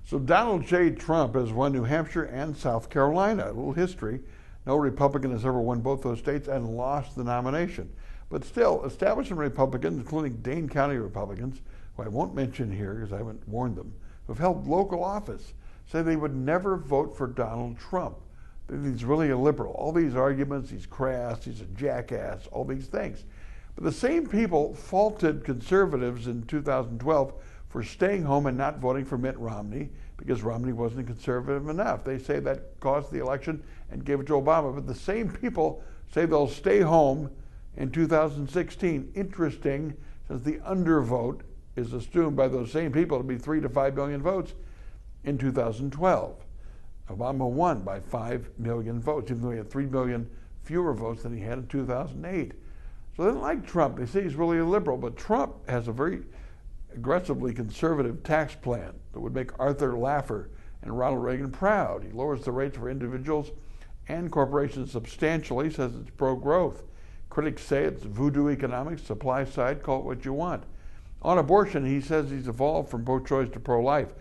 So Donald J. Trump has won New Hampshire and South Carolina. A little history. No Republican has ever won both those states and lost the nomination. But still, establishment Republicans, including Dane County Republicans, who I won't mention here because I haven't warned them, who've held local office, say they would never vote for Donald Trump. He's really a liberal. All these arguments, he's crass, he's a jackass, all these things. But the same people faulted conservatives in 2012 for staying home and not voting for Mitt Romney because Romney wasn't conservative enough. They say that caused the election and gave it to Obama. But the same people say they'll stay home in 2016. Interesting, since the undervote is assumed by those same people to be 3 to 5 million votes in 2012. Obama won by 5 million votes, even though he had 3 million fewer votes than he had in 2008. So they don't like Trump. They say he's really a liberal, but Trump has a very aggressively conservative tax plan that would make Arthur Laffer and Ronald Reagan proud. He lowers the rates for individuals and corporations substantially, says it's pro-growth. Critics say it's voodoo economics, supply side, call it what you want. On abortion, he says he's evolved from pro-choice to pro-life.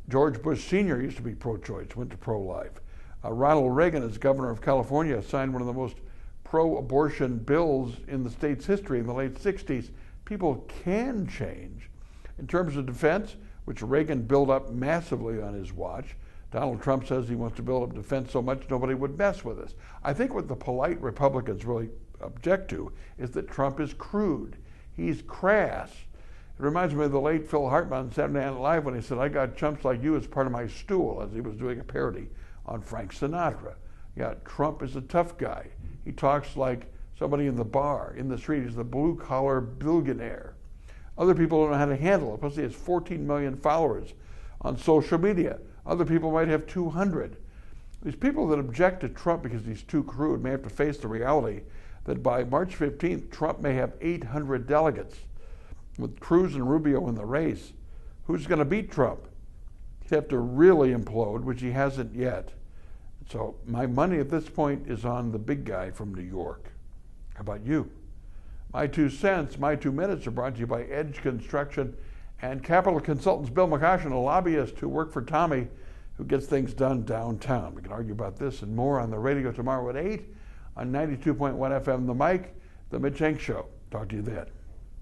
George Bush Sr. used to be pro-choice, went to pro-life. Ronald Reagan, as governor of California, signed one of the most pro-abortion bills in the state's history in the late 60s. People can change. In terms of defense, which Reagan built up massively on his watch, Donald Trump says he wants to build up defense so much nobody would mess with us. I think what the polite Republicans really object to is that Trump is crude. He's crass. It reminds me of the late Phil Hartman on Saturday Night Live when he said, "I got chumps like you as part of my stool," as he was doing a parody on Frank Sinatra. Yeah, Trump is a tough guy. He talks like somebody in the bar, in the street. He's the blue-collar billionaire. Other people don't know how to handle it. Plus, he has 14 million followers on social media. Other people might have 200. These people that object to Trump because he's too crude may have to face the reality that by March 15th, Trump may have 800 delegates. With Cruz and Rubio in the race, who's going to beat Trump? He'd have to really implode, which he hasn't yet. So my money at this point is on the big guy from New York. How about you? My 2 cents, my 2 minutes are brought to you by Edge Construction and Capital Consultants. Bill McCoshen, a lobbyist who worked for Tommy, who gets things done downtown. We can argue about this and more on the radio tomorrow at 8 on 92.1 FM The Mic, The Mitch Henck Show. Talk to you then.